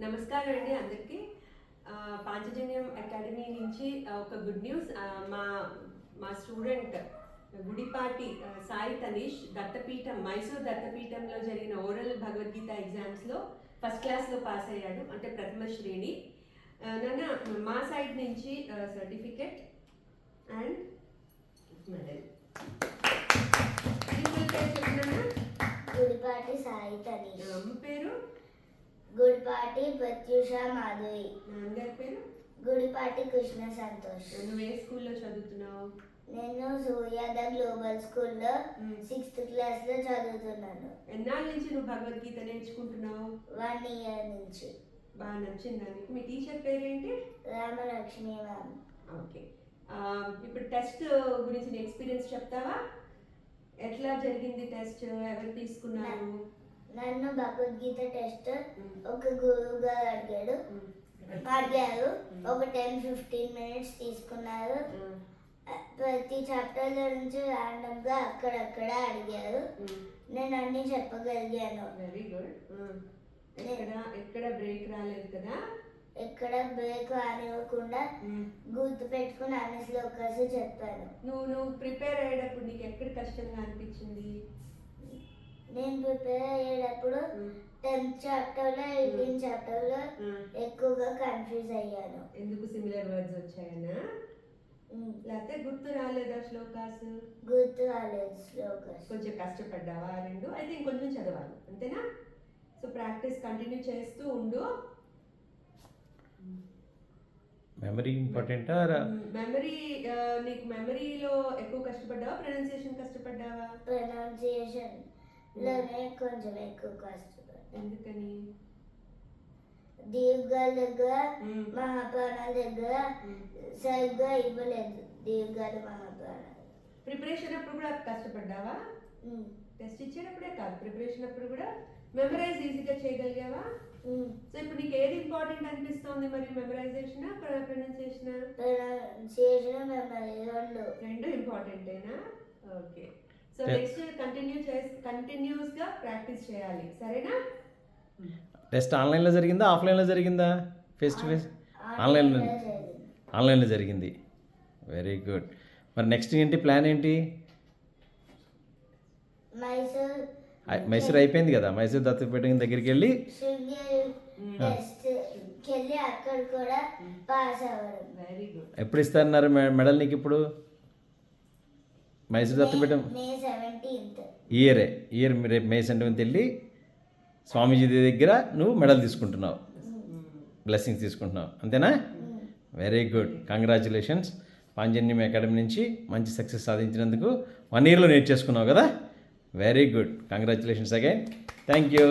నమస్కారం అండి అందరికీ. పాంచజన్యం అకాడమీ నుంచి ఒక గుడ్ న్యూస్. మా స్టూడెంట్ గుడిపాటి సాయి తనీష్ మైసూర్ దత్తపీఠంలో జరిగిన ఓరల్ భగవద్గీత ఎగ్జామ్స్లో ఫస్ట్ క్లాస్లో పాస్ అయ్యాడు, అంటే ప్రథమ శ్రేణి. మా సైడ్ నుంచి certificate and medal. Gudipati Sai Tanish. అమ్మ పేరు గుడిపాటి ప్రత్యూష మాధవి. నాన్నగారి పేరు గుడిపాటి కృష్ణ సంతోష్. నువ్వు ఏ స్కూల్లో చదువుతున్నావు? నేను సూర్యోదయ గ్లోబల్ స్కూల్లో 6th క్లాస్లో చదువుతున్నాను. ఎన్నాళ్ళ నుంచి నువ్వు భగవద్గీత నేర్చుకుంటున్నావు? 1 year నుంచి. బాగా నచ్చిందా నీకు? మీ టీచర్ పేరేంటి? రామలక్ష్మి మ్యామ్. ఓకే. ఇప్పుడు టెస్ట్ గురించి నీ ఎక్స్పీరియన్స్ చెప్తావా? ఎట్లా జరిగింది టెస్ట్? ఎవరు తీసుకున్నారు? నన్ను భగవద్గీత టెస్ట్ ఒక గురువు గారు అడిగారు. ఒక 10-15 minutes తీసుకున్నారు. ప్రతి చాప్టర్లో నుంచి ర్యాండమ్గా అక్కడక్కడ అడిగారు. నేను అన్ని చెప్పగలిగాను. Very good. ఎక్కడ బ్రేక్ రాలేదు కదా? ఎక్కడ బ్రేక్ రానివ్వకుండా గుర్తు పెట్టుకుని అన్ని శ్లోకాలు చెప్పాను. నువ్వు ప్రిపేర్ అయ్యేటప్పుడు నీకు ఎక్కడ కష్టంగా అనిపించింది? నేను ప్రిపేర్ అయ్యేటప్పుడు 10th చాప్టర్లో 18th చాప్టర్లో ఎక్కువగా కన్ఫ్యూజ్ అయ్యాను. ఎందుకు? సిమిలర్ వర్డ్స్ వచ్చాయనా? లేకపోతే గుర్తు రాలేదా శ్లోకాస్? గుర్తు రాలేదు శ్లోకాస్. కొంచెం కష్టపడ్డావా? రెండు అయితే ఇంకొంచెం చదవాలి, అంతేనా? సో ప్రాక్టీస్ కంటిన్యూ చేస్తూ ఉండు. మెమరీ ఇంపార్టెంటా? మెమరీ నీకు మెమరీలో ఎక్కువ కష్టపడ్డావా, ప్రొనౌన్సియేషన్ కష్టపడ్డావా? ప్రొనౌన్సియేషన్ లోనే కొంచెం ఎక్కువ కష్టపడ్డా. ఎందుకని? దీర్ఘాల దగ్గర మహాప్రాణాల దగ్గర సరిగ్గా ఇవ్వలేదు. దీర్ఘాలు మహాప్రాణాలు. ప్రిపరేషన్ అప్పుడు కూడా కష్టపడ్డావా? టెస్ట్ ఇచ్చేటప్పుడే కాదు, ప్రిపరేషన్ అప్పుడు కూడా మెమరైజ్ ఈజీగా చేయగలిగావా? సో ఇప్పుడు నీకు ఏది ఇంపార్టెంట్ అనిపిస్తుంది మరి? Memorisation, pronunciation? ప్రొనౌన్సియేషన్, మెమరీ రెండు ఇంపార్టెంటేనా? ఓకే. సో నెక్స్ట్ కంటిన్యూస్గా ప్రాక్టీస్ చేయాలి, సరేనా? టెస్ట్ ఆన్లైన్లో జరిగిందా, ఆఫ్లైన్లో జరిగిందా? Face to face? ఆన్లైన్లో జరిగింది. Very good. మరి నెక్స్ట్ ఏంటి ప్లాన్ ఏంటి? మైసూర్ అయిపోయింది కదా, మైసూర్ దత్తపీఠం దగ్గరికి వెళ్ళి అక్కడ కూడా పాస్ అవ్వడం. Very good. ఎప్పుడు ఇస్తారన్నారు మెడల్ నీకు? ఇప్పుడు Mysore Datta Peetham May 17th. Year రేపు May 17th వెళ్ళి స్వామీజీ దగ్గర నువ్వు మెడల్ తీసుకుంటున్నావు, బ్లెస్సింగ్స్ తీసుకుంటున్నావు, అంతేనా? Very good. Congratulations. Panchajanyam academy నుంచి మంచి సక్సెస్ సాధించినందుకు 1 yearలో నేర్చేసుకున్నావు కదా. Very good. Congratulations again. Thank you.